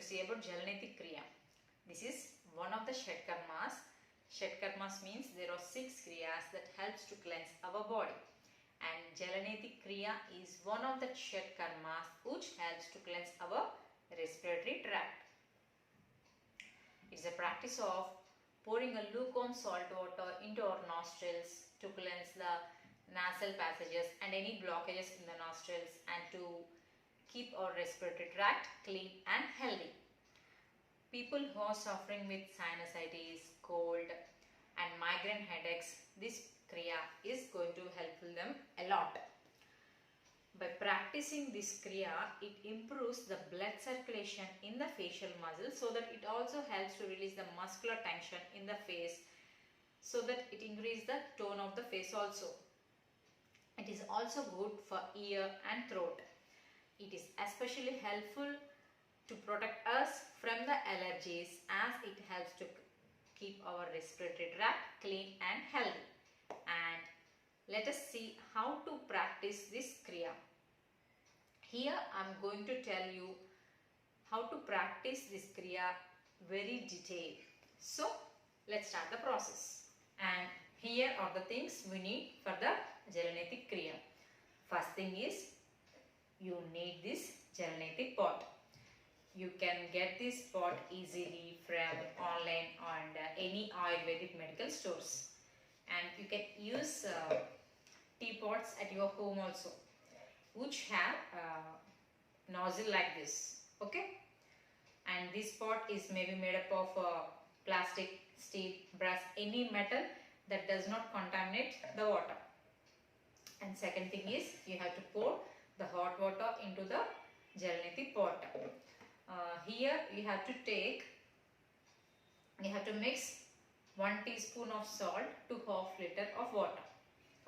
see about Jalneti Kriya. This is one of the Shed Karmas. Shed Karmas means there are 6 Kriyas that helps to cleanse our body. And Jalneti Kriya is one of the Shed Karmas which helps to cleanse our respiratory tract. It's a practice of pouring a lukewarm salt water into our nostrils to cleanse the nasal passages and any blockages in the nostrils and to keep our respiratory tract clean and healthy. People who are suffering with sinusitis, cold and migraine headaches, this Kriya is going to help them a lot. By practicing this Kriya, it improves the blood circulation in the facial muscles so that it also helps to release the muscular tension in the face so that it increases the tone of the face also. It is also good for ear and throat. It is especially helpful to protect us from the allergies as it helps to keep our respiratory tract clean and healthy. And let us see how to practice this Kriya. Here I am going to tell you how to practice this Kriya very detailed. So let's start the process. And here are the things we need for the Jalneti Kriya. First thing is you need this Jalneti pot. You can get this pot easily from online and any Ayurvedic medical stores. And you can use teapots at your home also, which have nozzle like this. Okay, and this pot is maybe made up of plastic, steel, brass, any metal that does not contaminate the water. And second thing is you have to pour the hot water into the Jalneti pot. Here you have to mix 1 teaspoon of salt to half liter of water.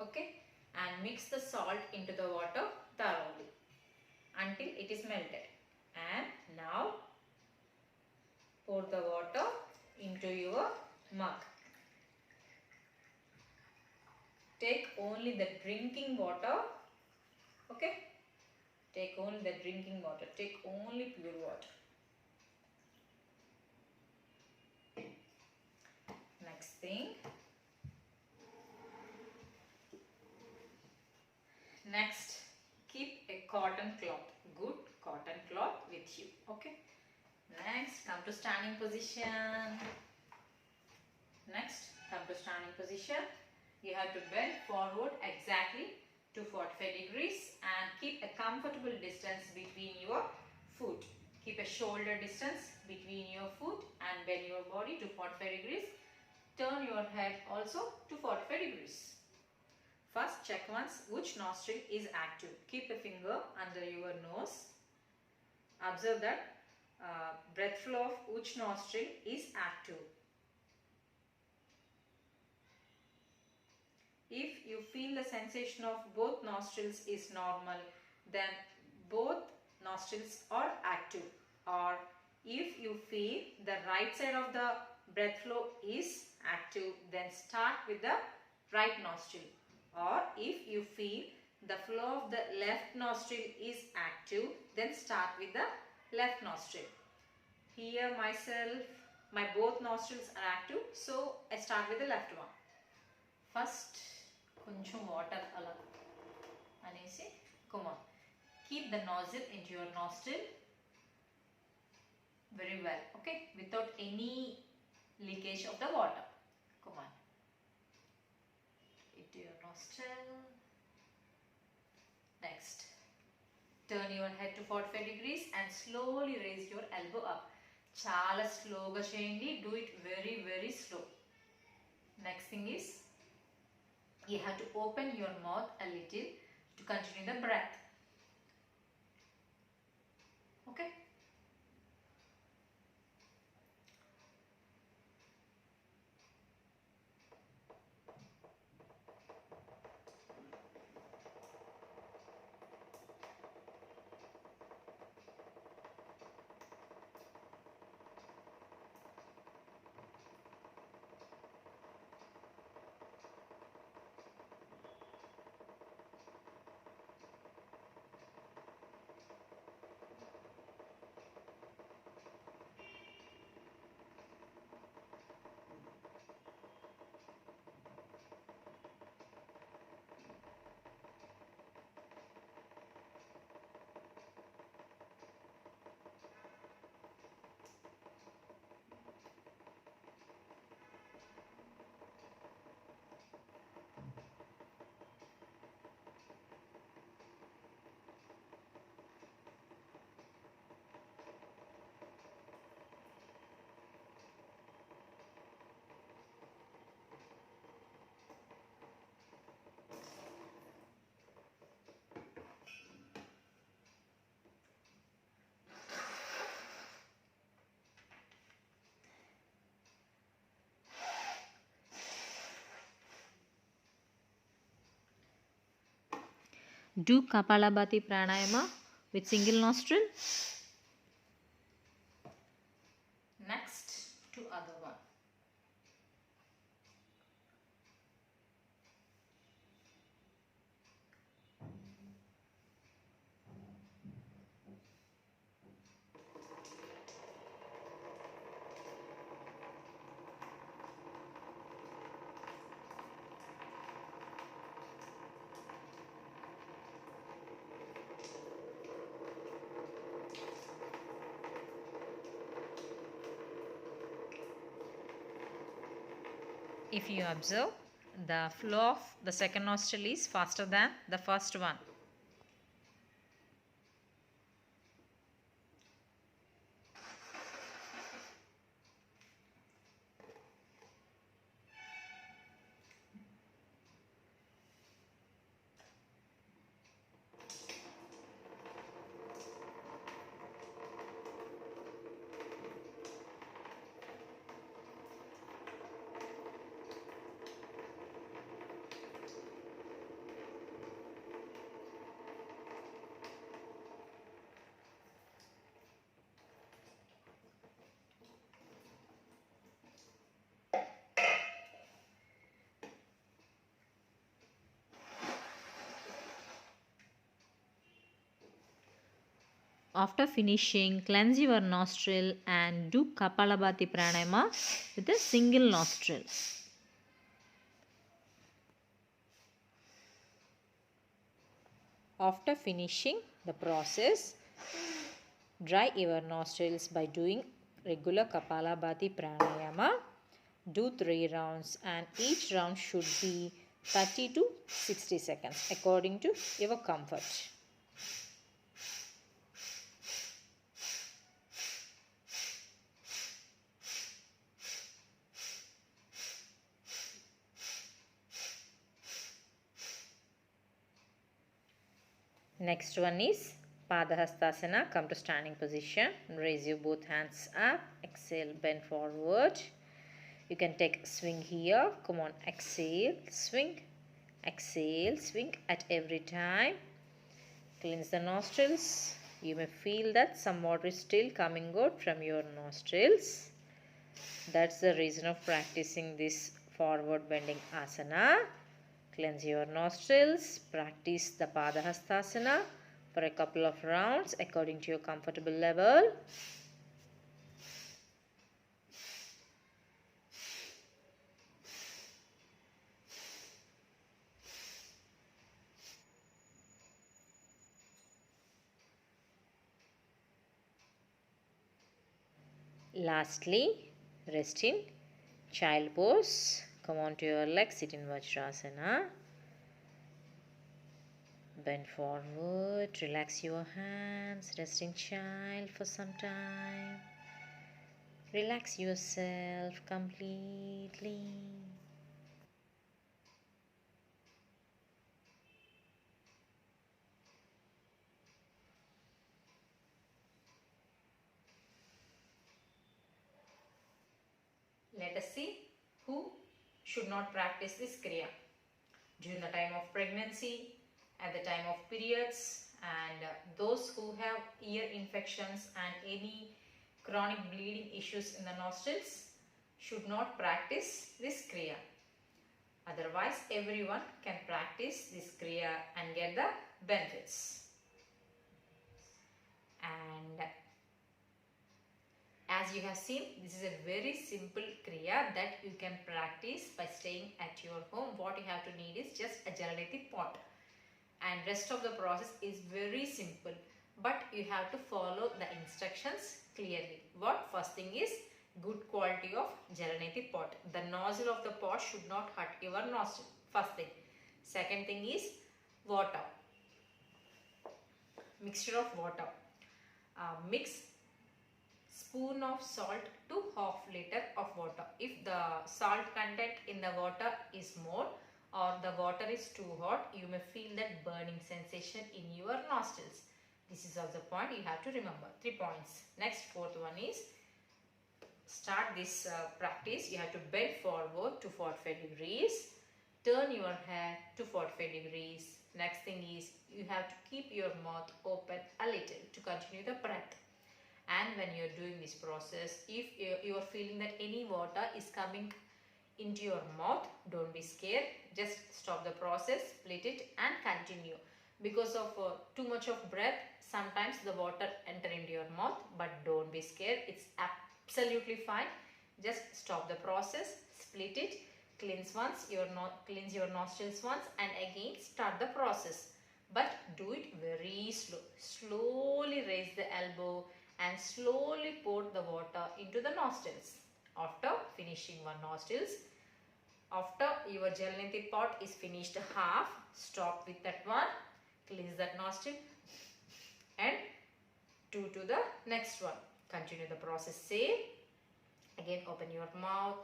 Okay, and mix the salt into the water thoroughly until it is melted. And now pour the water into your mug. Take only the drinking water. Okay, take only the drinking water. Take only pure water. Next thing. Next, keep a cotton cloth, good cotton cloth with you. Okay. Next, come to standing position. Next, come to standing position. You have to bend forward exactly to 45 degrees and keep a comfortable distance between your foot. Keep a shoulder distance between your foot and bend your body to 45 degrees. Turn your head also to 45 degrees. First, check once which nostril is active. Keep a finger under your nose. Observe that breath flow of which nostril is active. If you feel the sensation of both nostrils is normal, then both nostrils are active. Or if you feel the right side of the breath flow is active, then start with the right nostril. Or if you feel the flow of the left nostril is active, then start with the left nostril. Here my both nostrils are active, so I start with the left one. First, కొంచెం water అలా అనేసి, come on, keep the nozzle into your nostril very well, okay, without any leakage of the water. Come on, into your nostril. Next, turn your head to 45 degrees and slowly raise your elbow up. Chala slow ga cheyandi, do it very very slow. Next thing is you have to open your mouth a little to continue the breath. Okay. Do Kapalabhati pranayama with single nostril. Next to other one. If you observe, the flow of the second nostril is faster than the first one. After finishing, cleanse your nostril and do Kapalabhati pranayama with a single nostril. After finishing the process, dry your nostrils by doing regular Kapalabhati pranayama. Do 3 rounds and each round should be 30 to 60 seconds according to your comfort. Next one is Padahastasana. Come to standing position. Raise your both hands up. Exhale, bend forward. You can take a swing here. Come on, exhale, swing. Exhale, swing at every time. Cleanse the nostrils. You may feel that some water is still coming out from your nostrils. That's the reason of practicing this forward bending asana. Cleanse your nostrils. Practice the Padahastasana for a couple of rounds according to your comfortable level. Lastly, rest in child pose. Come on to your legs, sit in Vajrasana. Bend forward, relax your hands, rest in child for some time. Relax yourself completely. Let us see who should not practice this Kriya. During the time of pregnancy, at the time of periods, and those who have ear infections and any chronic bleeding issues in the nostrils should not practice this Kriya. Otherwise, everyone can practice this Kriya and get the benefits. And as you have seen, this is a very simple Kriya that you can practice by staying at your home. What you have to need is just a Jalaneti pot. And rest of the process is very simple. But you have to follow the instructions clearly. What? First thing is good quality of Jalaneti pot. The nozzle of the pot should not hurt your nostril. First thing. Second thing is water. Mixture of water. Mix spoon of salt to half liter of water. If the salt content in the water is more or the water is too hot, you may feel that burning sensation in your nostrils. This is also the point you have to remember. 3 points. Next, fourth one is start this practice. You have to bend forward to 45 degrees. turn your head to 45 degrees. Next thing is you have to keep your mouth open a little to continue the breath. And when you're doing this process, if you are feeling that any water is coming into your mouth, don't be scared. Just stop the process, split it and continue. Because of too much of breath, sometimes the water enter into your mouth, but don't be scared. It's absolutely fine. Just stop the process, split it, cleanse your nostrils once and again start the process. But do it very slow. Slowly raise the elbow and slowly pour the water into the nostrils. After finishing one nostrils, after your Jalanidhi part is finished half, stop with that one, cleanse that nostril and do to the next one. Continue the process same. Again open your mouth,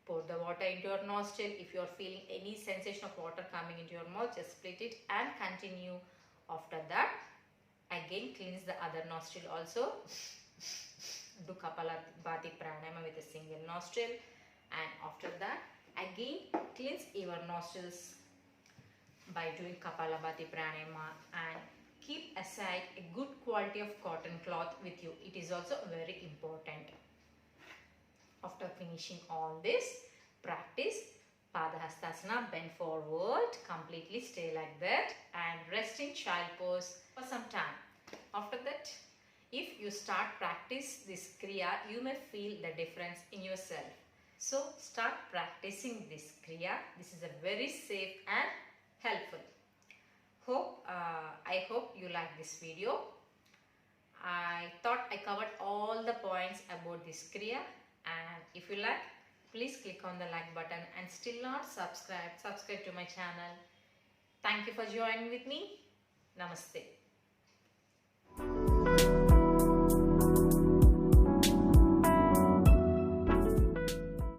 pour the water into your nostril. If you are feeling any sensation of water coming into your mouth, just split it and continue. After that, again cleanse the other nostril also. Do Kapalabhati Pranayama with a single nostril, and after that again cleanse your nostrils by doing Kapalabhati Pranayama, and keep aside a good quality of cotton cloth with you. It is also very important. After finishing all this, practice Padahastasana, bend forward, completely stay like that and rest in child pose for some time. After that, if you start practice this Kriya, you may feel the difference in yourself. So start practicing this Kriya. This is a very safe and helpful. I hope you like this video. I thought I covered all the points about this Kriya, and if you like, please click on the like button, and still not subscribe to my channel. Thank you for joining with me. Namaste.